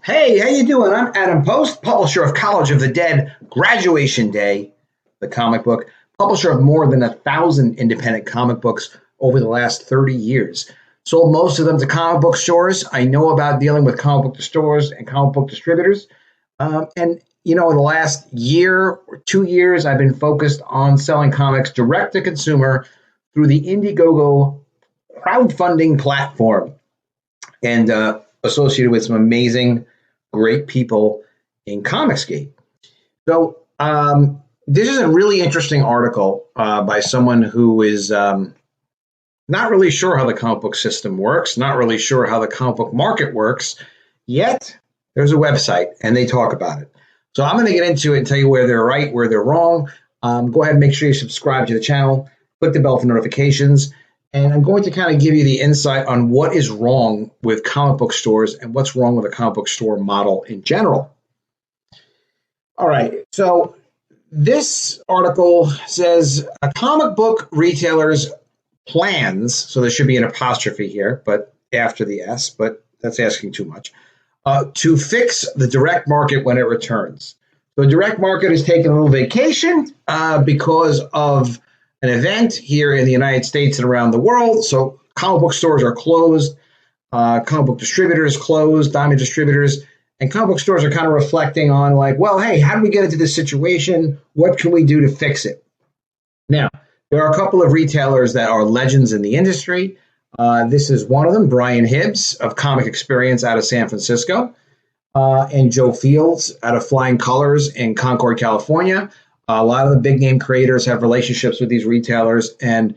Hey, how you doing? I'm Adam Post, publisher of College of the Dead, Graduation Day, the comic book, publisher of more than 1,000 independent comic books over the last 30 years. Sold most of them to comic book stores. I know about dealing with comic book stores and comic book distributors. In the last year or 2 years, I've been focused on selling comics direct to consumer through the Indiegogo crowdfunding platform and associated with some amazing, great people in Comicsgate. So this is a really interesting article by someone who is not really sure how the comic book system works, not really sure how the comic book market works, yet there's a website and they talk about it. So I'm going to get into it and tell you where they're right, where they're wrong. Go ahead and make sure you subscribe to the channel, click the bell for notifications, and I'm going to kind of give you the insight on what is wrong with comic book stores and what's wrong with the comic book store model in general. All right, so this article says a comic book retailer's plans, so there should be an apostrophe here, but after the S, but that's asking too much, to fix the direct market when it returns. The direct market is taking a little vacation because of an event here in the United States and around the world. So comic book stores are closed, comic book distributors closed, diamond distributors, and comic book stores are kind of reflecting on like, well, hey, how did we get into this situation? What can we do to fix it? Now, there are a couple of retailers that are legends in the industry. This is one of them, Brian Hibbs of Comic Experience out of San Francisco, and Joe Fields out of Flying Colors in Concord, California. A lot of the big name creators have relationships with these retailers, and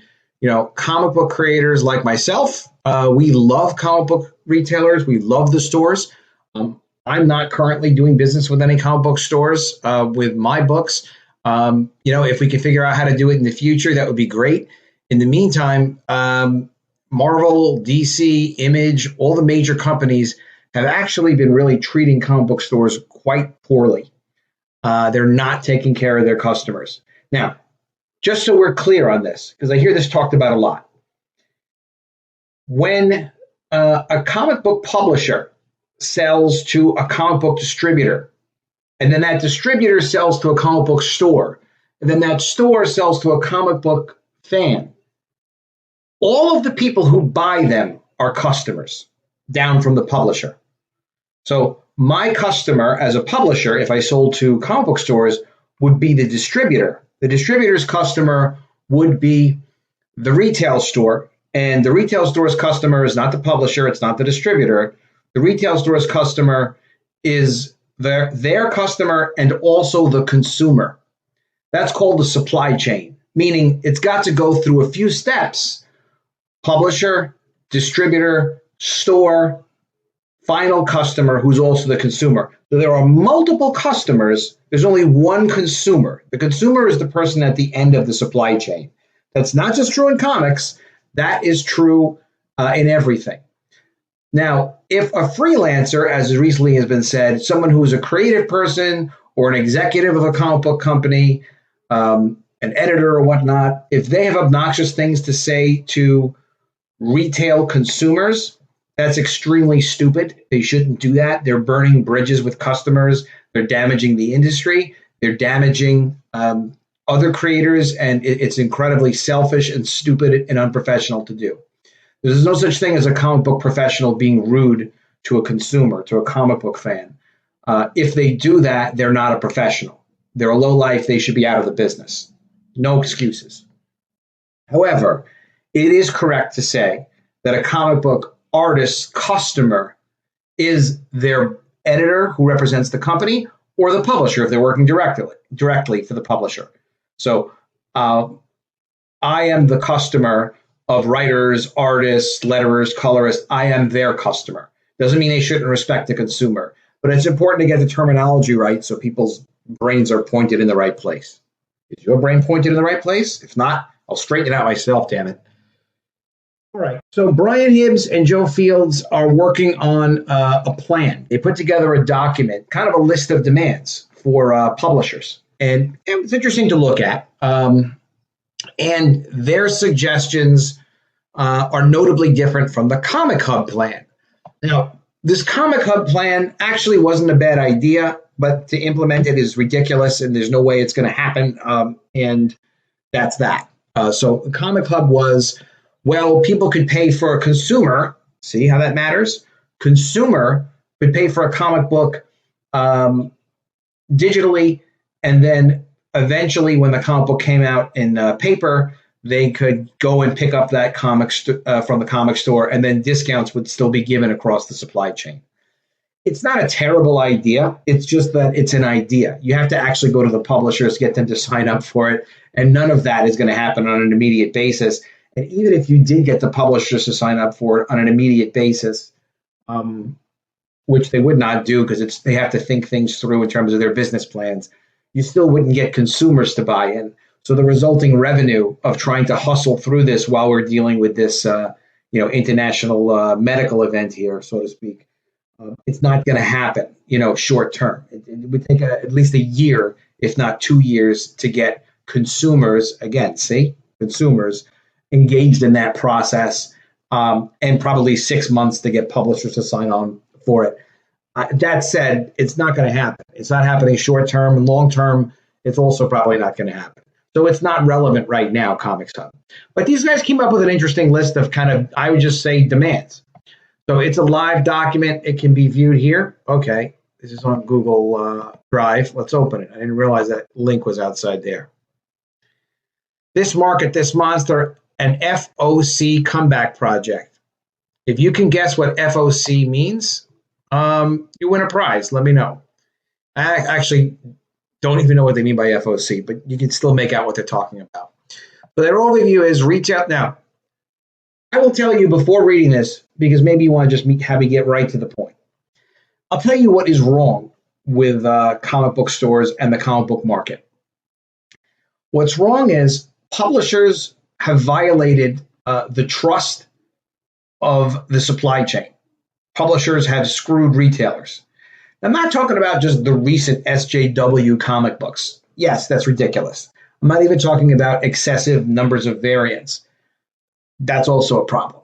comic book creators like myself, we love comic book retailers. We love the stores. I'm not currently doing business with any comic book stores with my books. If we can figure out how to do it in the future, that would be great. In the meantime, Marvel, DC, Image, all the major companies have actually been really treating comic book stores quite poorly. They're not taking care of their customers. Now, just so we're clear on this, because I hear this talked about a lot. When a comic book publisher sells to a comic book distributor, and then that distributor sells to a comic book store, and then that store sells to a comic book fan, all of the people who buy them are customers down from the publisher. So my customer as a publisher, if I sold to comic book stores, would be the distributor. The distributor's customer would be the retail store, and the retail store's customer is not the publisher, it's not the distributor. The retail store's customer is their customer and also the consumer. That's called the supply chain, meaning it's got to go through a few steps: publisher, distributor, store, final customer, who's also the consumer. So there are multiple customers. There's only one consumer. The consumer is the person at the end of the supply chain. That's not just true in comics. That is true in everything. Now, if a freelancer, as recently has been said, someone who is a creative person or an executive of a comic book company, an editor or whatnot, if they have obnoxious things to say to retail consumers, that's extremely stupid. They shouldn't do that. They're burning bridges with customers. They're damaging the industry. They're damaging other creators, and it's incredibly selfish and stupid and unprofessional to do. There's no such thing as a comic book professional being rude to a consumer, to a comic book fan. If they do that, they're not a professional. They're a lowlife. They should be out of the business. No excuses. However, it is correct to say that a comic book artist's customer is their editor who represents the company or the publisher if they're working directly for the publisher. So I am the customer of writers, artists, letterers, colorists. I am their customer. Doesn't mean they shouldn't respect the consumer, but it's important to get the terminology right so people's brains are pointed in the right place. Is your brain pointed in the right place? If not, I'll straighten it out myself, damn it. All right. So Brian Hibbs and Joe Fields are working on a plan. They put together a document, kind of a list of demands for publishers. And it was interesting to look at. And their suggestions are notably different from the Comic Hub plan. Now, this Comic Hub plan actually wasn't a bad idea, but to implement it is ridiculous, and there's no way it's going to happen. And that's that. So the Comic Hub was, well, people could pay for a consumer. See how that matters? Consumer could pay for a comic book digitally, and then eventually, when the comic book came out in paper, they could go and pick up that comic from the comic store, and then discounts would still be given across the supply chain. It's not a terrible idea. It's just that it's an idea. You have to actually go to the publishers, get them to sign up for it, and none of that is going to happen on an immediate basis. And even if you did get the publishers to sign up for it on an immediate basis, which they would not do because they have to think things through in terms of their business plans, you still wouldn't get consumers to buy in. So the resulting revenue of trying to hustle through this while we're dealing with this, international medical event here, so to speak, it's not going to happen, short term. It would take at least a year, if not 2 years, to get consumers, consumers engaged in that process, and probably 6 months to get publishers to sign on for it. That said, it's not going to happen. It's not happening short term, and long term, it's also probably not going to happen. So it's not relevant right now, Comics Hub. But these guys came up with an interesting list of kind of, I would just say, demands. So it's a live document. It can be viewed here. Okay, this is on Google Drive. Let's open it. I didn't realize that link was outside there. This market, this monster, an FOC comeback project. If you can guess what FOC means, you win a prize. Let me know. I actually don't even know what they mean by FOC, but you can still make out what they're talking about. So their overview is reach out. Now, I will tell you before reading this, because maybe you want to just have me get right to the point. I'll tell you what is wrong with comic book stores and the comic book market. What's wrong is publishers have violated the trust of the supply chain. Publishers have screwed retailers. I'm not talking about just the recent SJW comic books. Yes, that's ridiculous. I'm not even talking about excessive numbers of variants. That's also a problem.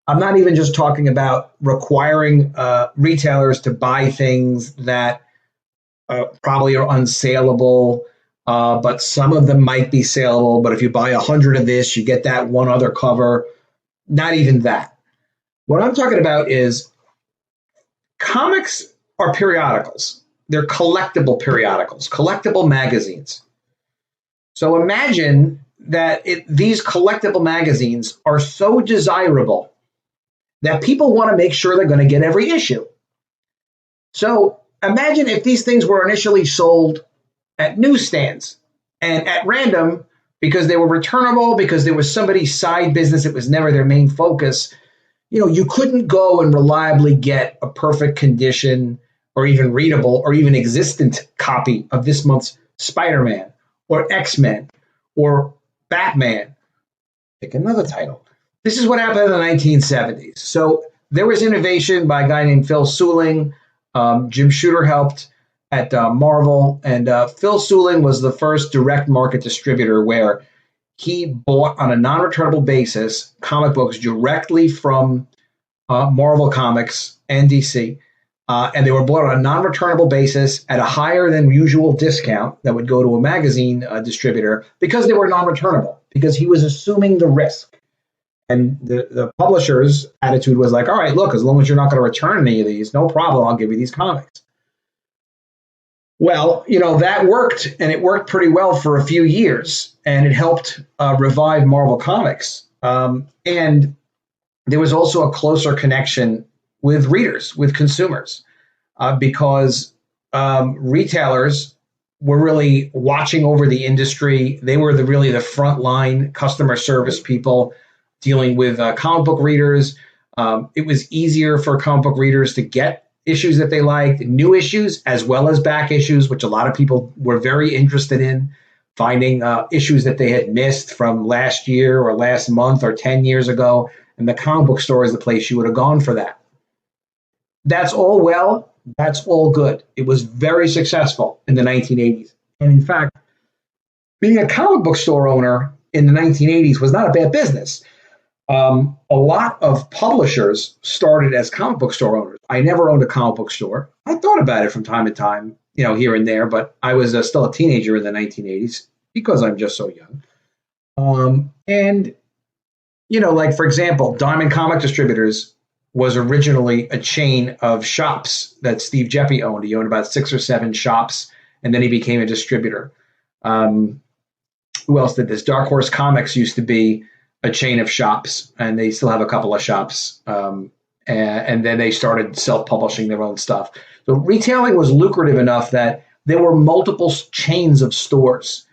I'm not even just talking about requiring retailers to buy things that probably are unsaleable, but some of them might be saleable. But if you buy 100 of this, you get that one other cover. Not even that. What I'm talking about is comics are periodicals. They're collectible periodicals, collectible magazines. So imagine that these collectible magazines are so desirable that people want to make sure they're going to get every issue. So imagine if these things were initially sold at newsstands and at random because they were returnable, because there was somebody's side business, it was never their main focus. You couldn't go and reliably get a perfect condition or even readable or even existent copy of this month's Spider-Man or X-Men or Batman. Pick another title. This is what happened in the 1970s. So there was innovation by a guy named Phil Suling. Jim Shooter helped at Marvel. And Phil Suling was the first direct market distributor where he bought on a non-returnable basis comic books directly from Marvel Comics and DC. And they were bought on a non-returnable basis at a higher than usual discount that would go to a magazine distributor because they were non-returnable, because he was assuming the risk. And the publisher's attitude was like, all right, look, as long as you're not going to return any of these, no problem, I'll give you these comics. Well, that worked, and it worked pretty well for a few years, and it helped revive Marvel Comics. And there was also a closer connection with readers, with consumers. because retailers were really watching over the industry. They were really the frontline customer service people dealing with comic book readers. It was easier for comic book readers to get issues that they liked, new issues as well as back issues, which a lot of people were very interested in, finding issues that they had missed from last year or last month or 10 years ago. And the comic book store is the place you would have gone for that. That's all well. That's all good. It was very successful in the 1980s. And in fact, being a comic book store owner in the 1980s was not a bad business. A lot of publishers started as comic book store owners. I never owned a comic book store. I thought about it from time to time, here and there, but I was still a teenager in the 1980s because I'm just so young. Like, for example, Diamond Comic Distributors was originally a chain of shops that Steve Geppi owned. He owned about 6 or 7 shops, and then he became a distributor. Who else did this? Dark Horse Comics used to be a chain of shops, and they still have a couple of shops. And then they started self-publishing their own stuff. So retailing was lucrative enough that there were multiple chains of stores,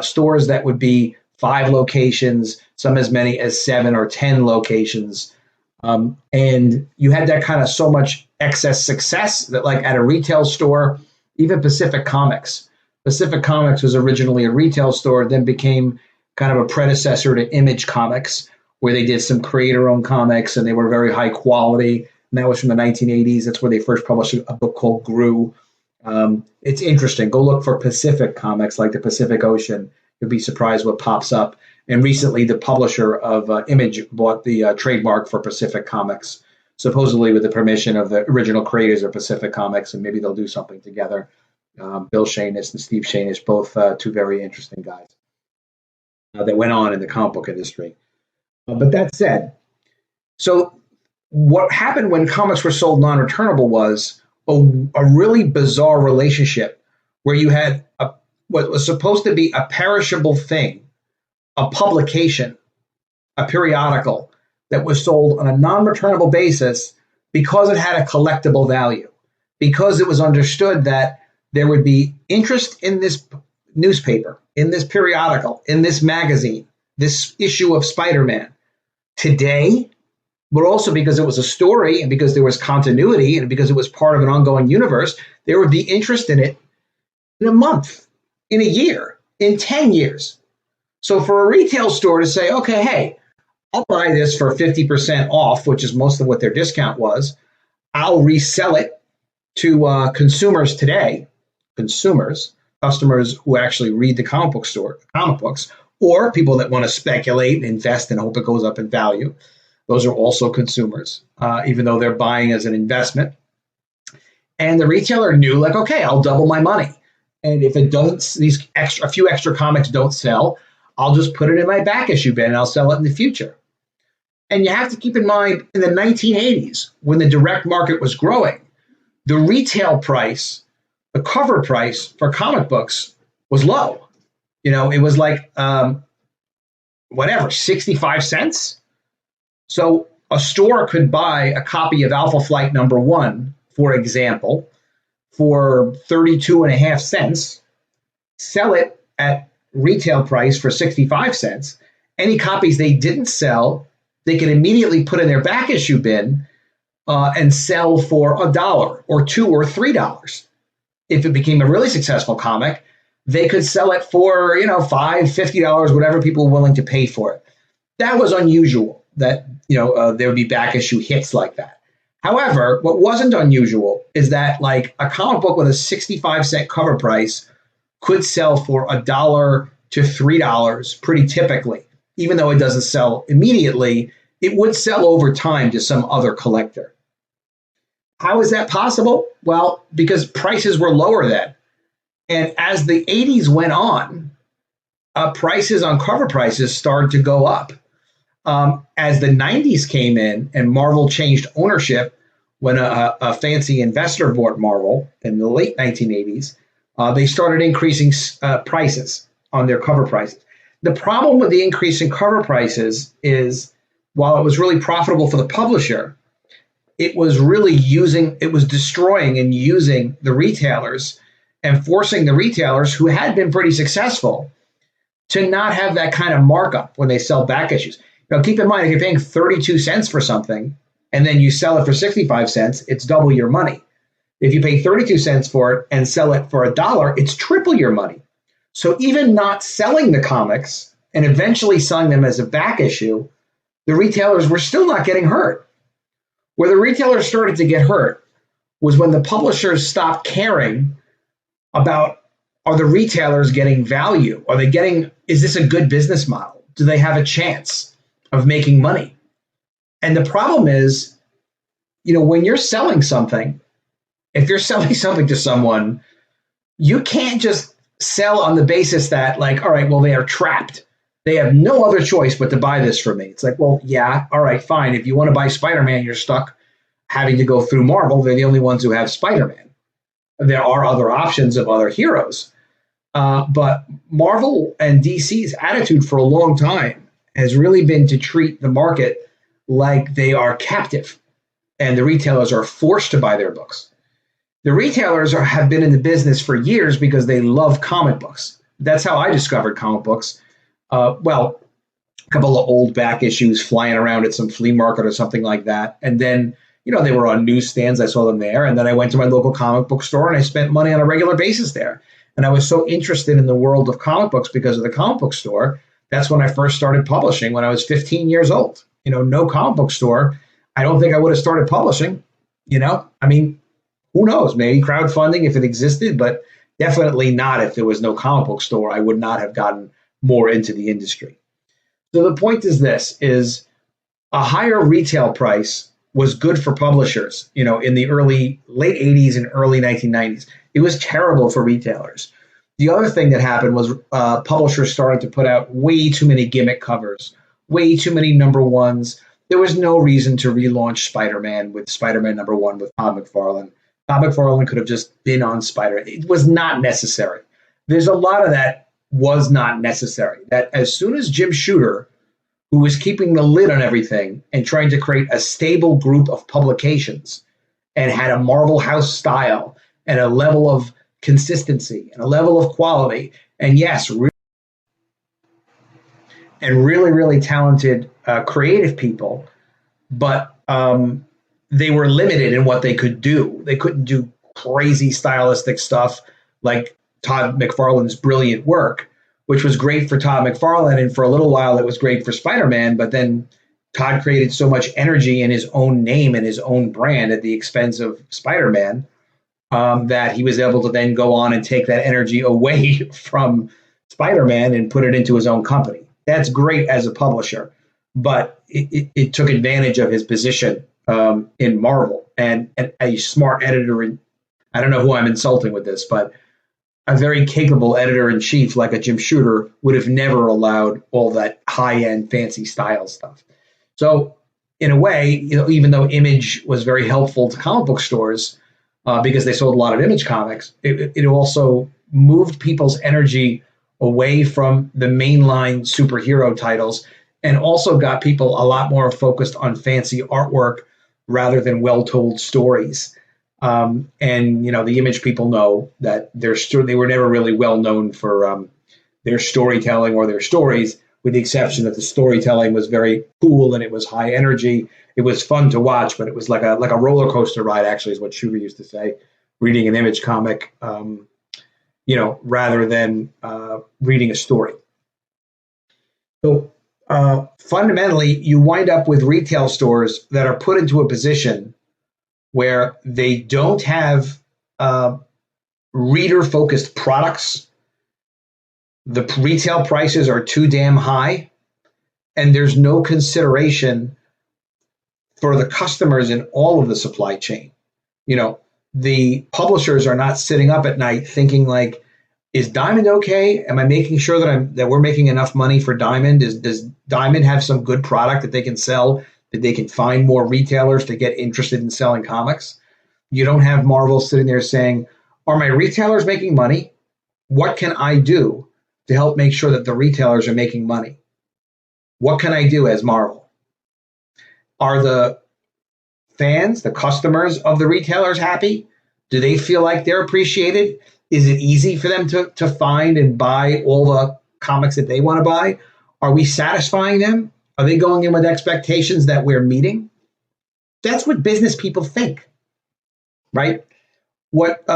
stores that would be 5 locations, some as many as 7 or 10 locations. And you had that kind of so much excess success that, like, at a retail store, even Pacific Comics was originally a retail store, then became kind of a predecessor to Image Comics, where they did some creator-owned comics, and they were very high quality. And that was from the 1980s. That's where they first published a book called Gru. It's interesting. Go look for Pacific Comics, like the Pacific Ocean. You'll be surprised what pops up. And recently, the publisher of Image bought the trademark for Pacific Comics, supposedly with the permission of the original creators of Pacific Comics, and maybe they'll do something together. Bill Shanis and Steve Shanis, both 2 very interesting guys that went on in the comic book industry. But that said, so what happened when comics were sold non-returnable was a really bizarre relationship where you had what was supposed to be a perishable thing, a publication, a periodical that was sold on a non-returnable basis because it had a collectible value, because it was understood that there would be interest in this newspaper, in this periodical, in this magazine, this issue of Spider-Man today, but also because it was a story and because there was continuity and because it was part of an ongoing universe, there would be interest in it in a month, in a year, in 10 years. So for a retail store to say, okay, hey, I'll buy this for 50% off, which is most of what their discount was. I'll resell it to consumers today, customers who actually read the comic books, or people that want to speculate and invest and hope it goes up in value. Those are also consumers, even though they're buying as an investment. And the retailer knew, like, okay, I'll double my money. And if it doesn't, a few extra comics don't sell, I'll just put it in my back issue bin and I'll sell it in the future. And you have to keep in mind, in the 1980s, when the direct market was growing, the retail price, the cover price for comic books was low. It was like, 65 cents. So a store could buy a copy of Alpha Flight #1, for example, for 32.5 cents, sell it at retail price for 65 cents. Any copies they didn't sell, they could immediately put in their back issue bin and sell for $1 or $2 or $3. If it became a really successful comic, they could sell it for, $5, $50, whatever people were willing to pay for it. That was unusual, that, there would be back issue hits like that. However, what wasn't unusual is that, like, a comic book with a 65-cent cover price could sell for $1 to $3 pretty typically. Even though it doesn't sell immediately, it would sell over time to some other collector. How is that possible? Well, because prices were lower then. And as the 80s went on, prices on cover prices started to go up. As the 90s came in and Marvel changed ownership, when a fancy investor bought Marvel in the late 1980s, they started increasing prices on their cover prices. The problem with the increase in cover prices is, while it was really profitable for the publisher, it was really it was destroying and using the retailers and forcing the retailers who had been pretty successful to not have that kind of markup when they sell back issues. Keep in mind, if you're paying 32 cents for something and then you sell it for 65 cents, it's double your money. If you pay 32 cents for it and sell it for $1, it's triple your money. So even not selling the comics and eventually selling them as a back issue, the retailers were still not getting hurt. Where the retailers started to get hurt was when the publishers stopped caring about, are the retailers getting value? Is this a good business model? Do they have a chance of making money? And the problem is, when you're selling something, if you're selling something to someone, you can't just sell on the basis that, like, all right, well, they are trapped. They have no other choice but to buy this from me. It's like, well, yeah, all right, fine. If you want to buy Spider-Man, you're stuck having to go through Marvel. They're the only ones who have Spider-Man. There are other options of other heroes. But Marvel and DC's attitude for a long time has really been to treat the market like they are captive and the retailers are forced to buy their books. The retailers have been in the business for years because they love comic books. That's how I discovered comic books. Well, a couple of old back issues flying around at some flea market or something like that. And then, they were on newsstands. I saw them there. And then I went to my local comic book store and I spent money on a regular basis there. And I was so interested in the world of comic books because of the comic book store. That's when I first started publishing when I was 15 years old. No comic book store. I don't think I would have started publishing. I mean, who knows? Maybe crowdfunding if it existed, but definitely not if there was no comic book store. I would not have gotten more into the industry. So the point is is a higher retail price was good for publishers, in the late 80s and early 1990s. It was terrible for retailers. The other thing that happened was publishers started to put out way too many gimmick covers, way too many number ones. There was no reason to relaunch Spider-Man with Spider-Man #1 with Todd McFarlane. Todd McFarlane could have just been on Spider-Man. It was not necessary. There's a lot of that was not necessary. That as soon as Jim Shooter, who was keeping the lid on everything and trying to create a stable group of publications and had a Marvel House style and a level of consistency and a level of quality, and yes, really, really talented creative people, but they were limited in what they could do. They couldn't do crazy stylistic stuff like Todd McFarlane's brilliant work, which was great for Todd McFarlane. And for a little while, it was great for Spider-Man. But then Todd created so much energy in his own name and his own brand at the expense of Spider-Man that he was able to then go on and take that energy away from Spider-Man and put it into his own company. That's great as a publisher, but it took advantage of his position in Marvel. And a smart editor, I don't know who I'm insulting with this, but a very capable editor-in-chief like a Jim Shooter would have never allowed all that high-end fancy style stuff. So in a way, even though Image was very helpful to comic book stores because they sold a lot of Image comics, it also moved people's energy away from the mainline superhero titles and also got people a lot more focused on fancy artwork rather than well-told stories. And, the Image people know that they were never really well known for their storytelling or their stories, with the exception that the storytelling was very cool and it was high energy. It was fun to watch, but it was like a roller coaster ride, actually, is what Shooter used to say, reading an Image comic, rather than reading a story. So fundamentally, you wind up with retail stores that are put into a position where they don't have reader-focused products. The retail prices are too damn high, and there's no consideration for the customers in all of the supply chain. The publishers are not sitting up at night thinking like, is Diamond okay? Am I making sure that we're making enough money for Diamond? Does Diamond have some good product that they can sell, that they can find more retailers to get interested in selling comics? You don't have Marvel sitting there saying, are my retailers making money? What can I do to help make sure that the retailers are making money? What can I do as Marvel? Are the fans, the customers of the retailers happy? Do they feel like they're appreciated? Is it easy for them to find and buy all the comics that they want to buy? Are we satisfying them? Are they going in with expectations that we're meeting? That's what business people think, right? What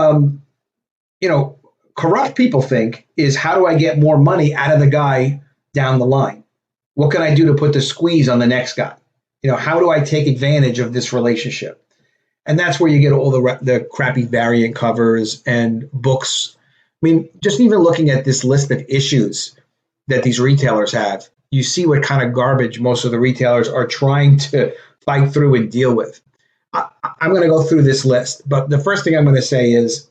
corrupt people think is, how do I get more money out of the guy down the line? What can I do to put the squeeze on the next guy? How do I take advantage of this relationship? And that's where you get all the crappy variant covers and books. I mean, just even looking at this list of issues that these retailers have, you see what kind of garbage most of the retailers are trying to fight through and deal with. I'm going to go through this list, but the first thing I'm going to say is,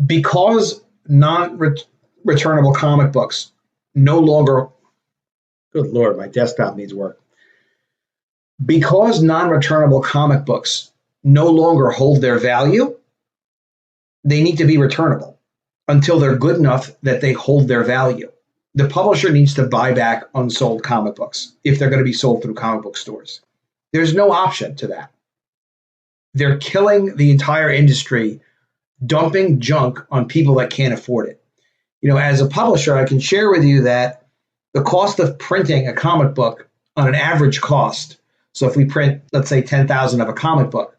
because non-returnable comic books no longer, good Lord, my desktop needs work. Because non-returnable comic books no longer hold their value, they need to be returnable until they're good enough that they hold their value. The publisher needs to buy back unsold comic books if they're going to be sold through comic book stores. There's no option to that. They're killing the entire industry, dumping junk on people that can't afford it. As a publisher, I can share with you that the cost of printing a comic book on an average cost, so if we print, let's say, 10,000 of a comic book,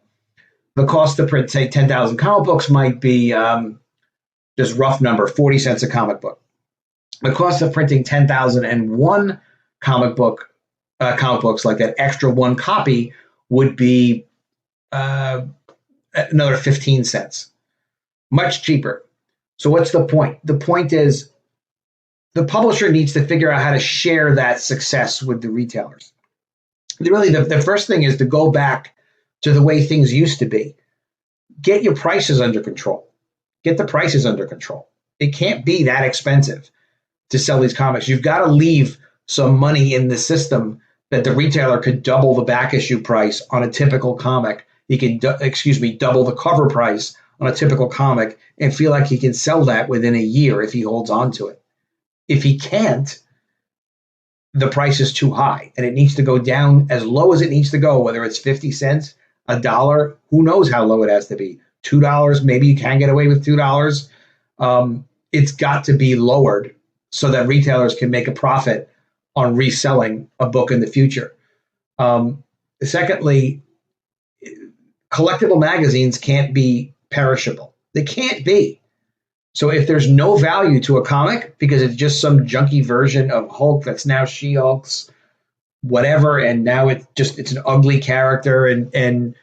the cost to print, say, 10,000 comic books might be, just rough number, 40 cents a comic book. The cost of printing 10,001 comic books, like that extra one copy, would be another 15 cents. Much cheaper. So what's the point? The point is, the publisher needs to figure out how to share that success with the retailers. Really, the first thing is to go back to the way things used to be. Get your prices under control. Get the prices under control. It can't be that expensive to sell these comics. You've got to leave some money in the system that the retailer could double the back issue price on a typical comic. He can, double the cover price on a typical comic and feel like he can sell that within a year if he holds on to it. If he can't, the price is too high and it needs to go down as low as it needs to go, whether it's 50 cents, $1, who knows how low it has to be, $2, maybe you can get away with $2. It's got to be lowered so that retailers can make a profit on reselling a book in the future. Secondly, collectible magazines can't be perishable. They can't be. So if there's no value to a comic because it's just some junky version of Hulk that's now She-Hulk's whatever, and now it's an ugly character, and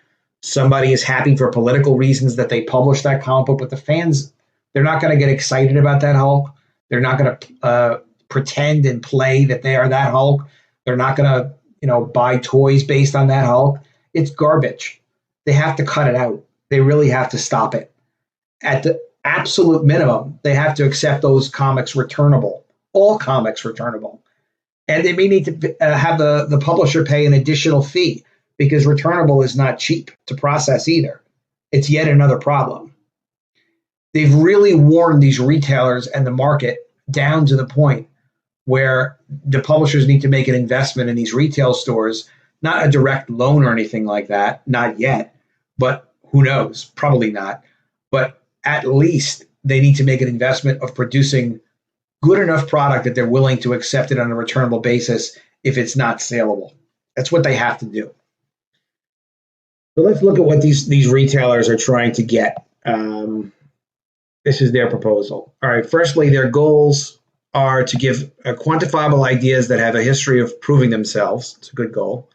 somebody is happy for political reasons that they published that comic book, but the fans, they're not going to get excited about that Hulk. They're not going to pretend and play that they are that Hulk. They're not going to buy toys based on that Hulk. It's garbage. They have to cut it out. They really have to stop it. At the absolute minimum, they have to accept those comics returnable, all comics returnable. And they may need to have the publisher pay an additional fee, because returnable is not cheap to process either. It's yet another problem. They've really worn these retailers and the market down to the point where the publishers need to make an investment in these retail stores, not a direct loan or anything like that, not yet, but who knows, probably not. But at least they need to make an investment of producing good enough product that they're willing to accept it on a returnable basis if it's not saleable. That's what they have to do. So let's look at what these retailers are trying to get. This is their proposal. All right, firstly, their goals are to give quantifiable ideas that have a history of proving themselves. It's a good goal.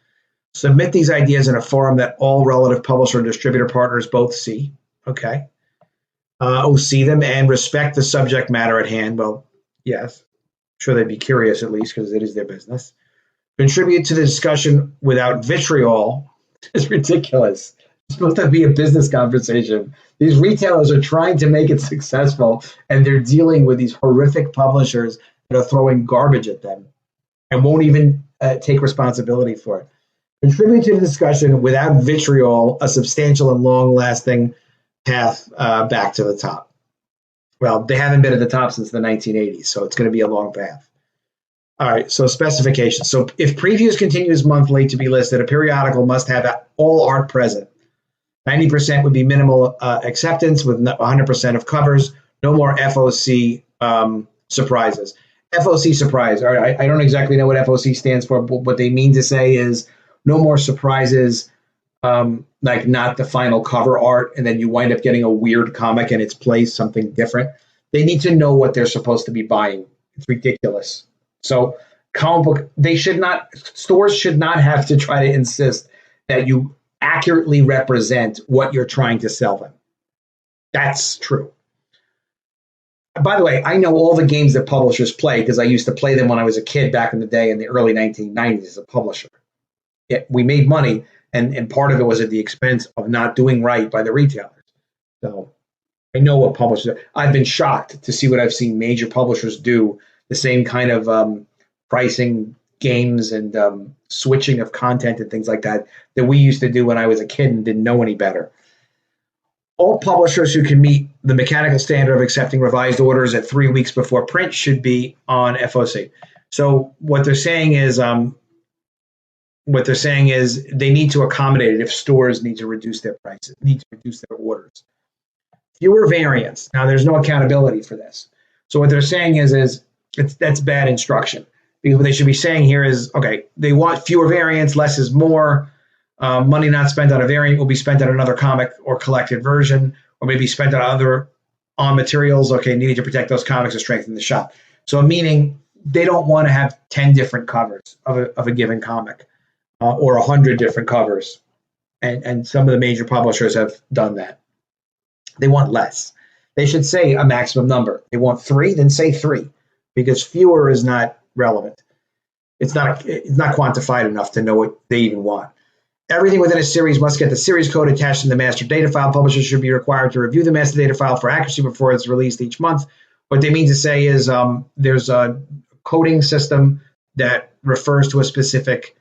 Submit these ideas in a forum that all relative publisher and distributor partners both see. Okay. See them and respect the subject matter at hand. Well, yes. I'm sure they'd be curious, at least, because it is their business. Contribute to the discussion without vitriol. It's ridiculous. It's supposed to be a business conversation. These retailers are trying to make it successful, and they're dealing with these horrific publishers that are throwing garbage at them and won't even take responsibility for it. Contribute to the discussion without vitriol, a substantial and long-lasting path back to the top. Well, they haven't been at the top since the 1980s, so it's going to be a long path. All right, so specifications. So if previews continues monthly to be listed, a periodical must have all art present. 90% would be minimal acceptance with 100% of covers. No more FOC surprises. FOC surprise. All right, I don't exactly know what FOC stands for, but what they mean to say is no more surprises, like not the final cover art, and then you wind up getting a weird comic and its place, something different. They need to know what they're supposed to be buying. It's ridiculous. So comic book, stores should not have to try to insist that you accurately represent what you're trying to sell them. That's true. By the way, I know all the games that publishers play because I used to play them when I was a kid back in the day in the early 1990s as a publisher. We made money, and part of it was at the expense of not doing right by the retailers. So I know what publishers are. I've been shocked to see what I've seen major publishers do, the same kind of pricing games and switching of content and things like that we used to do when I was a kid and didn't know any better. All publishers who can meet the mechanical standard of accepting revised orders at 3 weeks before print should be on FOC. So what they're saying is they need to accommodate it if stores need to reduce their prices, need to reduce their orders. Fewer variants. Now there's no accountability for this. So what they're saying is that's bad instruction. Because what they should be saying here is, okay, they want fewer variants, less is more. Money not spent on a variant will be spent on another comic or collected version, or maybe spent on materials. Okay, needing to protect those comics and strengthen the shop. So meaning they don't want to have 10 different covers of a given comic or 100 different covers. And some of the major publishers have done that. They want less. They should say a maximum number. They want 3, then say 3, because fewer is not relevant. It's not quantified enough to know what they even want. Everything within a series must get the series code attached in the master data file. Publishers should be required to review the master data file for accuracy before it's released each month. What they mean to say is there's a coding system that refers to a specific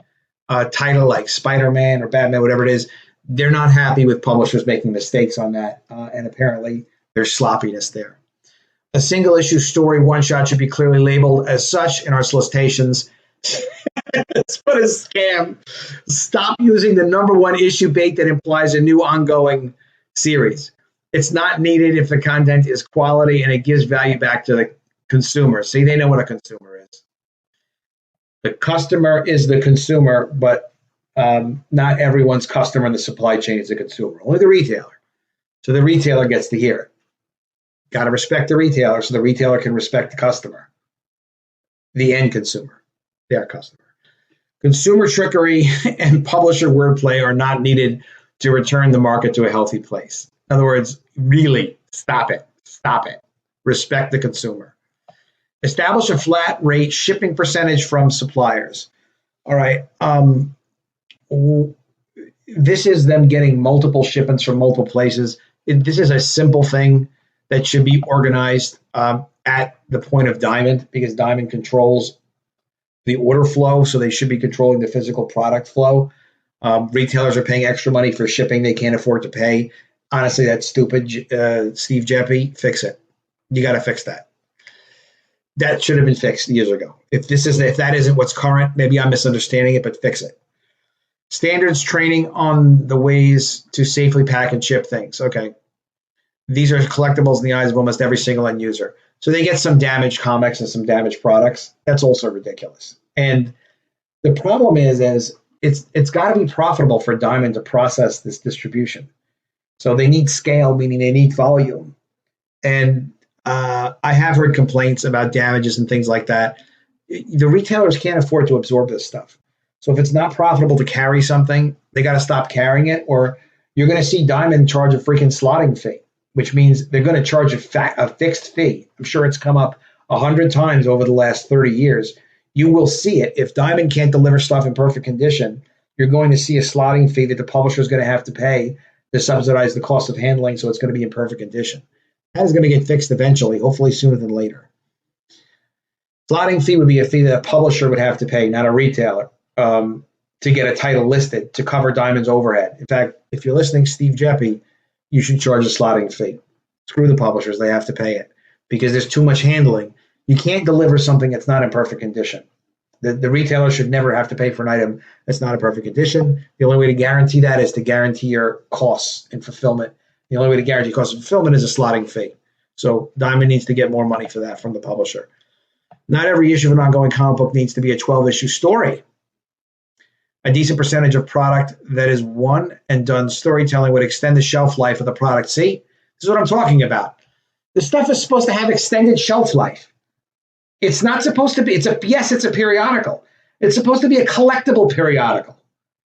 title like Spider-Man or Batman, whatever it is. They're not happy with publishers making mistakes on that, and apparently there's sloppiness there. A single issue story one-shot should be clearly labeled as such in our solicitations. It's what a scam. Stop using the number one issue bait that implies a new ongoing series. It's not needed if the content is quality and it gives value back to the consumer. See, they know what a consumer is. The customer is the consumer, but not everyone's customer in the supply chain is a consumer. Only the retailer. So the retailer gets to hear it. Got to respect the retailer so the retailer can respect the customer, the end consumer, their customer. Consumer trickery and publisher wordplay are not needed to return the market to a healthy place. In other words, really stop it. Stop it. Respect the consumer. Establish a flat rate shipping percentage from suppliers. All right. This is them getting multiple shipments from multiple places. This is a simple thing that should be organized at the point of Diamond, because Diamond controls the order flow, so they should be controlling the physical product flow. Retailers are paying extra money for shipping they can't afford to pay. Honestly, that's stupid. Steve Jeppy, fix it. You got to fix that. That should have been fixed years ago. If that isn't what's current, maybe I'm misunderstanding it, but fix it. Standards training on the ways to safely pack and ship things. Okay. These are collectibles in the eyes of almost every single end user. So they get some damaged comics and some damaged products. That's also ridiculous. And the problem is it's got to be profitable for Diamond to process this distribution. So they need scale, meaning they need volume. And I have heard complaints about damages and things like that. The retailers can't afford to absorb this stuff. So if it's not profitable to carry something, they got to stop carrying it, or you're going to see Diamond charge a freaking slotting fee, which means they're going to charge a fixed fee. I'm sure it's come up 100 times over the last 30 years. You will see it. If Diamond can't deliver stuff in perfect condition, you're going to see a slotting fee that the publisher is going to have to pay to subsidize the cost of handling, so it's going to be in perfect condition. That is going to get fixed eventually, hopefully sooner than later. Slotting fee would be a fee that a publisher would have to pay, not a retailer, to get a title listed to cover Diamond's overhead. In fact, if you're listening, Steve Jeppy, you should charge a slotting fee. Screw the publishers. They have to pay it because there's too much handling. You can't deliver something that's not in perfect condition. The retailer should never have to pay for an item that's not in perfect condition. The only way to guarantee that is to guarantee your costs and fulfillment. The only way to guarantee cost of fulfillment is a slotting fee. So Diamond needs to get more money for that from the publisher. Not every issue of an ongoing comic book needs to be a 12-issue story. A decent percentage of product that is one and done storytelling would extend the shelf life of the product. See, this is what I'm talking about. The stuff is supposed to have extended shelf life. It's not supposed to be, it's a periodical. It's supposed to be a collectible periodical.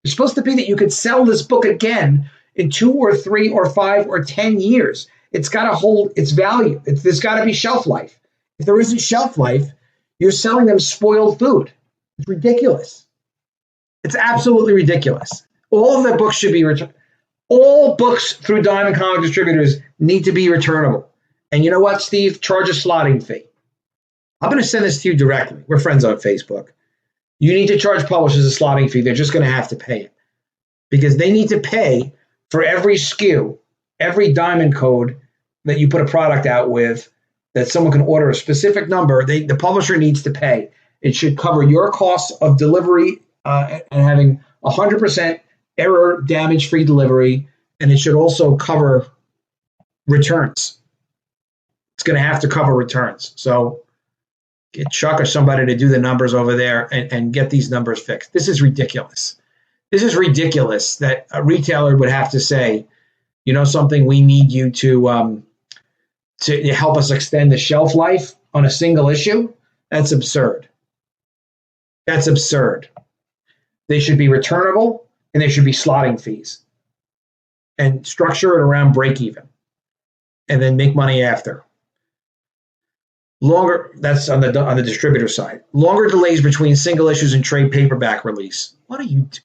It's supposed to be that you could sell this book again in 2 or 3 or 5 or 10 years. It's got to hold its value. There's got to be shelf life. If there isn't shelf life, you're selling them spoiled food. It's ridiculous. It's absolutely ridiculous. All of the books should be returned. All books through Diamond Comic Distributors need to be returnable. And you know what, Steve? Charge a slotting fee. I'm going to send this to you directly. We're friends on Facebook. You need to charge publishers a slotting fee. They're just going to have to pay it because they need to pay for every SKU, every Diamond code that you put a product out with that someone can order a specific number. The publisher needs to pay. It should cover your costs of delivery and having 100% error damage-free delivery, and it should also cover returns. It's going to have to cover returns. So get Chuck or somebody to do the numbers over there and get these numbers fixed. This is ridiculous. This is ridiculous that a retailer would have to say, you know something, we need you to help us extend the shelf life on a single issue. That's absurd. That's absurd. They should be returnable and there should be slotting fees and structure it around break even and then make money after. Longer, that's on the distributor side. Longer delays between single issues and trade paperback release. What are you doing?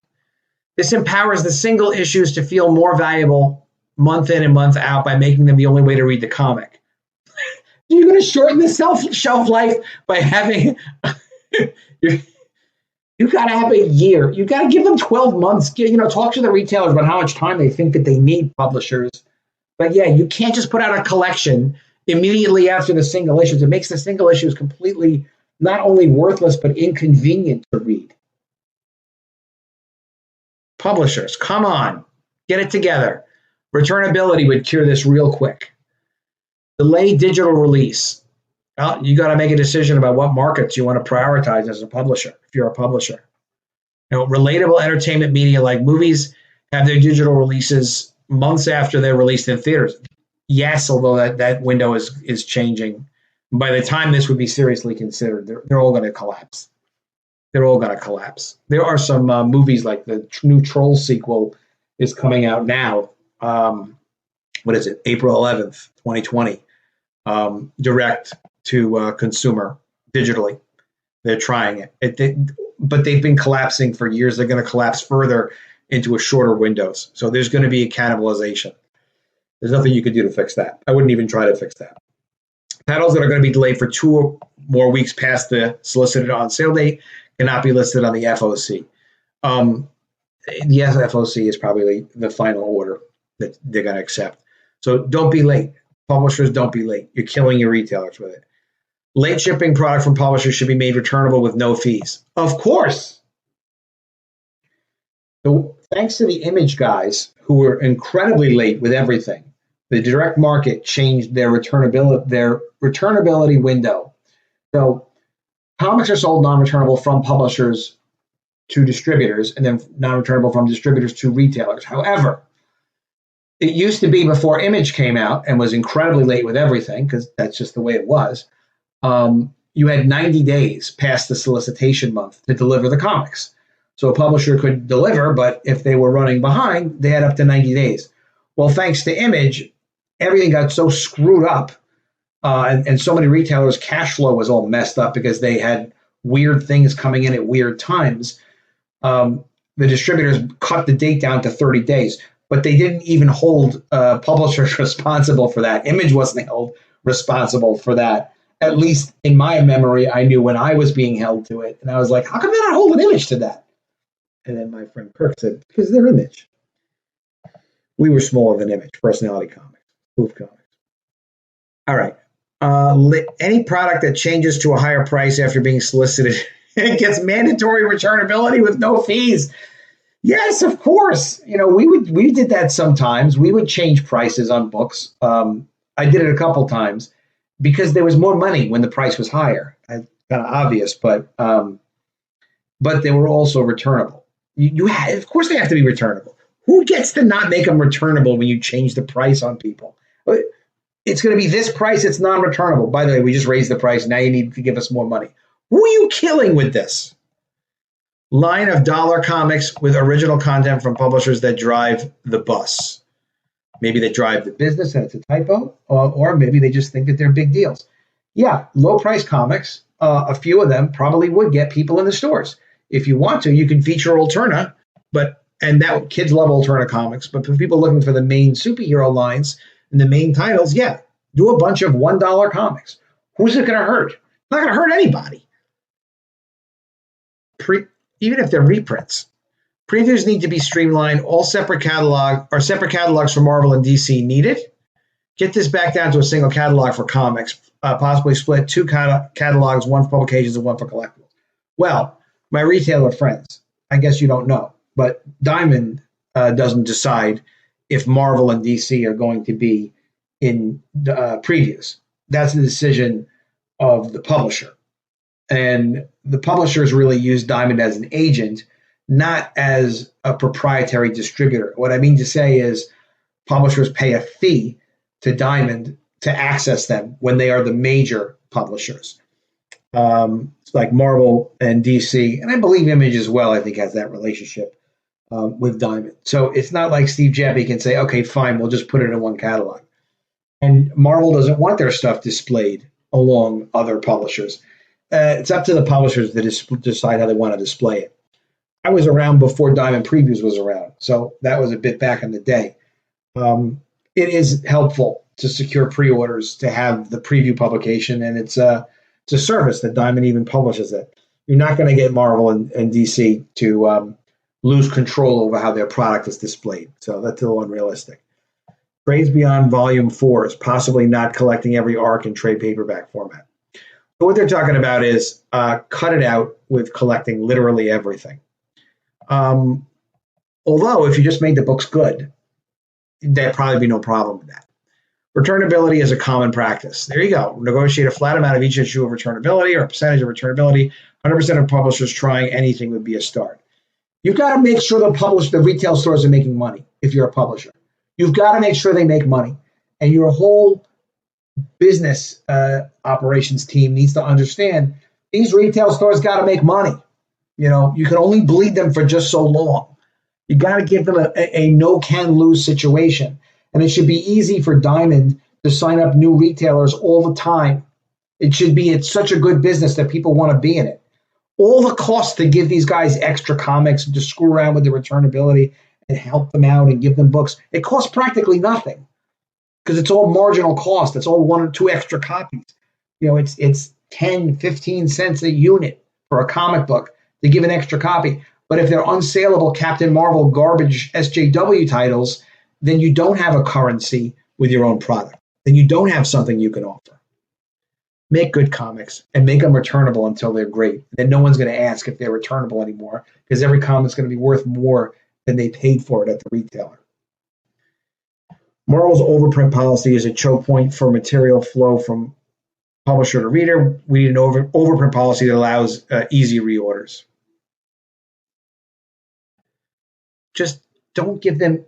This empowers the single issues to feel more valuable month in and month out by making them the only way to read the comic. You're going to shorten the shelf life by having you got to have a year. You got to give them 12 months. Talk to the retailers about how much time they think that they need, publishers. But yeah, you can't just put out a collection immediately after the single issues. It makes the single issues completely not only worthless but inconvenient to read. Publishers, come on, get it together. Returnability would cure this real quick. Delay digital release. Well, you got to make a decision about what markets you want to prioritize as a publisher, if you're a publisher. Relatable entertainment media like movies have their digital releases months after they're released in theaters. Yes, although that window is changing. By the time this would be seriously considered, they're all going to collapse. They're all going to collapse. There are some movies like the new Troll sequel is coming out now. What is it? April 11th, 2020. Direct to consumer digitally. They're trying it. But they've been collapsing for years. They're going to collapse further into a shorter windows. So there's going to be a cannibalization. There's nothing you can do to fix that. I wouldn't even try to fix that. Titles that are going to be delayed for 2 or more weeks past the solicited on sale date cannot be listed on the FOC. The FOC is probably the final order that they're going to accept. So don't be late. Publishers, don't be late. You're killing your retailers with it. Late shipping product from publishers should be made returnable with no fees. Of course. So thanks to the Image guys who were incredibly late with everything, the direct market changed their returnability window. So comics are sold non-returnable from publishers to distributors and then non-returnable from distributors to retailers. However, it used to be before Image came out and was incredibly late with everything, because that's just the way it was, you had 90 days past the solicitation month to deliver the comics. So a publisher could deliver, but if they were running behind, they had up to 90 days. Well, thanks to Image, everything got so screwed up, and so many retailers' cash flow was all messed up because they had weird things coming in at weird times. The distributors cut the date down to 30 days, but they didn't even hold publishers responsible for that. Image wasn't held responsible for that. At least in my memory, I knew when I was being held to it. And I was like, how come they're not holding Image to that? And then my friend Kirk said, because they're Image. We were smaller than Image, Personality Comics, Spoof Comics. All right. Any product that changes to a higher price after being solicited It gets mandatory returnability with no fees. Yes, of course. We did that sometimes. We would change prices on books. I did it a couple times because there was more money when the price was higher. Kind of obvious, but they were also returnable. Of course, they have to be returnable. Who gets to not make them returnable when you change the price on people? It's going to be this price. It's non-returnable. By the way, we just raised the price. Now you need to give us more money. Who are you killing with this? Line of dollar comics with original content from publishers that drive the bus. Maybe they drive the business and it's a typo, or maybe they just think that they're big deals. Yeah, low-price comics, a few of them probably would get people in the stores. If you want to, you can feature Alterna, and that kids love Alterna comics, but for people looking for the main superhero lines and the main titles, yeah, do a bunch of $1 comics. Who's it going to hurt? It's not going to hurt anybody. Even if they're reprints. Previews need to be streamlined. All separate catalogs for Marvel and DC needed. Get this back down to a single catalog for comics. Possibly split two catalogs, one for publications and one for collectibles. Well, my retailer friends, I guess you don't know, but Diamond doesn't decide if Marvel and DC are going to be in previews. That's the decision of the publisher. And the publishers really use Diamond as an agent, not as a proprietary distributor. What I mean to say is publishers pay a fee to Diamond to access them when they are the major publishers. It's like Marvel and DC, and I believe Image as well, I think, has that relationship with Diamond. So it's not like Steve Jappy can say, okay, fine, we'll just put it in one catalog. And Marvel doesn't want their stuff displayed along other publishers. It's up to the publishers to decide how they want to display it. I was around before Diamond Previews was around, so that was a bit back in the day. It is helpful to secure pre-orders to have the preview publication, and it's a service that Diamond even publishes it. You're not going to get Marvel and DC to lose control over how their product is displayed, so that's a little unrealistic. Trades Beyond Volume 4 is possibly not collecting every arc in trade paperback format. But what they're talking about is cut it out with collecting literally everything. Although if you just made the books good, there'd probably be no problem with that. Returnability is a common practice. There you go. Negotiate a flat amount of each issue of returnability or a percentage of returnability. 100% of publishers trying anything would be a start. You've got to make sure the retail stores are making money if you're a publisher. You've got to make sure they make money. And your whole business operations team needs to understand these retail stores got to make money. You can only bleed them for just so long. You got to give them a no can lose situation. And it should be easy for Diamond to sign up new retailers all the time. It's such a good business that people want to be in it. All the costs to give these guys extra comics and to screw around with the returnability and help them out and give them books, it costs practically nothing because it's all marginal cost. It's all 1 or 2 extra copies. It's 10, 15 cents a unit for a comic book to give an extra copy. But if they're unsaleable Captain Marvel garbage SJW titles, then you don't have a currency with your own product. Then you don't have something you can offer. Make good comics and make them returnable until they're great. Then no one's going to ask if they're returnable anymore because every comic's going to be worth more than they paid for it at the retailer. Marvel's overprint policy is a choke point for material flow from publisher to reader. We need an overprint policy that allows easy reorders. Just don't give them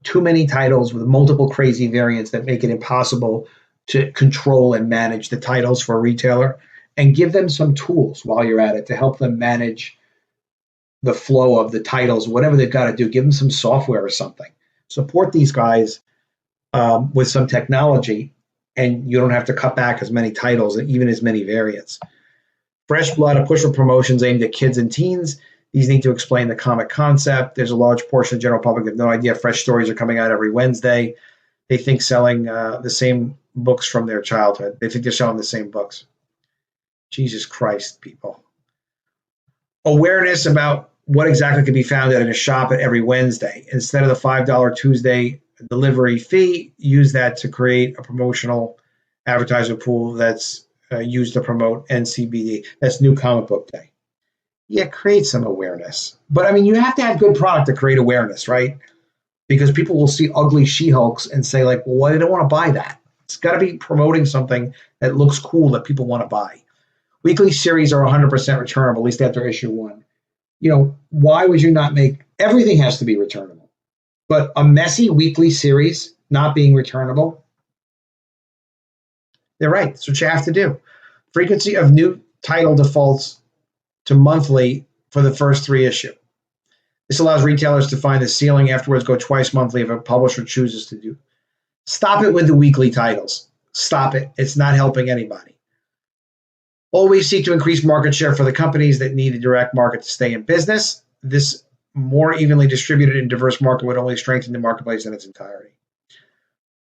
too many titles with multiple crazy variants that make it impossible to control and manage the titles for a retailer, and give them some tools while you're at it to help them manage the flow of the titles, whatever they've got to do. Give them some software or something. Support these guys with some technology, and you don't have to cut back as many titles and even as many variants. Fresh Blood, a push for promotions aimed at kids and teens. These need to explain the comic concept. There's a large portion of the general public that have no idea fresh stories are coming out every Wednesday. They think selling the same books from their childhood. They think they're selling the same books. Jesus Christ, people. Awareness about what exactly can be found in a shop at every Wednesday. Instead of the $5 Tuesday delivery fee, use that to create a promotional advertising pool that's used to promote NCBD. That's New Comic Book Day. Yeah, create some awareness. But I mean, you have to have good product to create awareness, right? Because people will see ugly She-Hulks and say, like, well, I don't want to buy that. It's got to be promoting something that looks cool that people want to buy. Weekly series are 100% returnable, at least after issue one. Why would you not make everything has to be returnable? But a messy weekly series not being returnable, they're right. That's what you have to do. Frequency of new title defaults to monthly for the first 3 issue. This allows retailers to find the ceiling, afterwards go twice monthly if a publisher chooses to do. Stop it with the weekly titles. Stop it. It's not helping anybody. Always seek to increase market share for the companies that need a direct market to stay in business. This more evenly distributed and diverse market would only strengthen the marketplace in its entirety.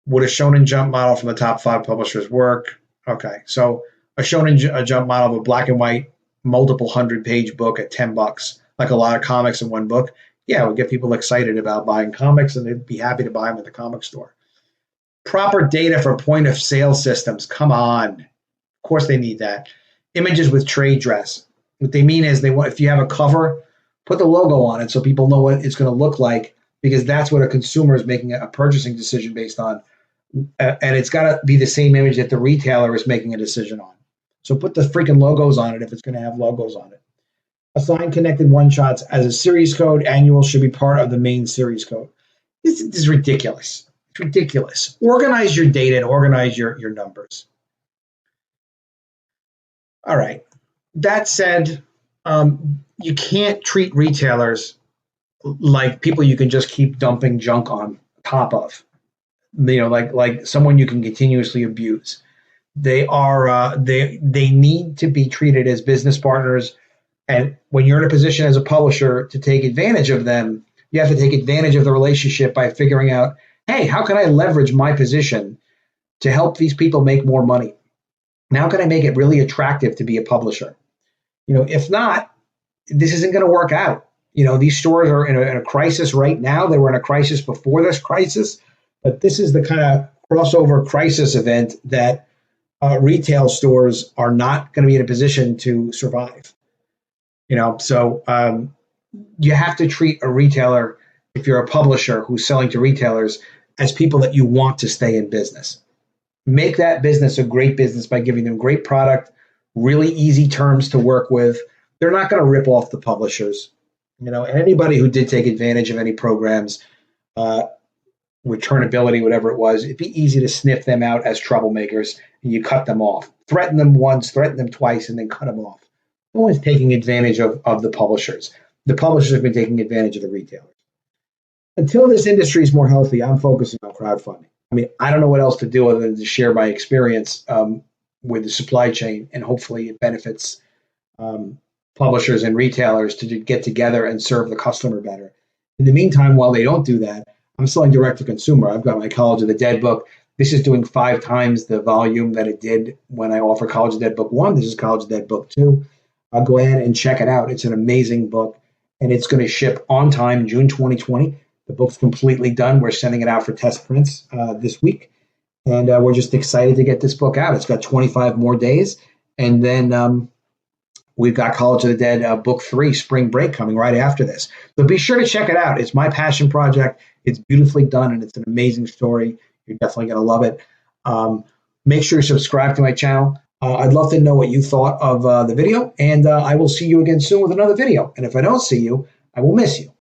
Would a Shonen Jump model from the top 5 publishers work? Okay, so a Shonen Jump model of a black and white, multiple 100-page book at $10, like a lot of comics in one book, yeah, it would get people excited about buying comics, and they'd be happy to buy them at the comic store. Proper data for point-of-sale systems. Come on. Of course they need that. Images with trade dress. What they mean is, they want, if you have a cover, put the logo on it so people know what it's going to look like, because that's what a consumer is making a purchasing decision based on. And it's got to be the same image that the retailer is making a decision on. So put the freaking logos on it if it's going to have logos on it. Assign connected one-shots as a series code. Annual should be part of the main series code. This is ridiculous. It's ridiculous. Organize your data and organize your numbers. All right. That said, you can't treat retailers like people you can just keep dumping junk on top of. Like someone you can continuously abuse. They are they need to be treated as business partners. And when you're in a position as a publisher to take advantage of them, you have to take advantage of the relationship by figuring out, hey, how can I leverage my position to help these people make more money? And how can I make it really attractive to be a publisher? If not, this isn't going to work out. These stores are in a crisis right now. They were in a crisis before this crisis, but this is the kind of crossover crisis event that retail stores are not going to be in a position to survive. So you have to treat a retailer, if you're a publisher who's selling to retailers, as people that you want to stay in business. Make that business a great business by giving them great product, really easy terms to work with. They're not going to rip off the publishers. And anybody who did take advantage of any programs, returnability, whatever it was, it'd be easy to sniff them out as troublemakers, and you cut them off. Threaten them once, threaten them twice, and then cut them off. No one's taking advantage of the publishers. The publishers have been taking advantage of the retailers. Until this industry is more healthy, I'm focusing on crowdfunding. I mean, I don't know what else to do other than to share my experience with the supply chain, and hopefully it benefits publishers and retailers to get together and serve the customer better. In the meantime, while they don't do that, I'm selling direct to consumer. I've got my College of the Dead book. This is doing 5 times the volume that it did when I offered College of the Dead book 1. This is College of the Dead book 2. I'll go ahead and check it out. It's an amazing book, and it's going to ship on time, June 2020. The book's completely done. We're sending it out for test prints this week, and we're just excited to get this book out. It's got 25 more days, and then we've got College of the Dead book 3, Spring Break, coming right after this. So be sure to check it out. It's my passion project. It's beautifully done, and it's an amazing story. You're definitely going to love it. Make sure you subscribe to my channel. I'd love to know what you thought of the video, and I will see you again soon with another video. And if I don't see you, I will miss you.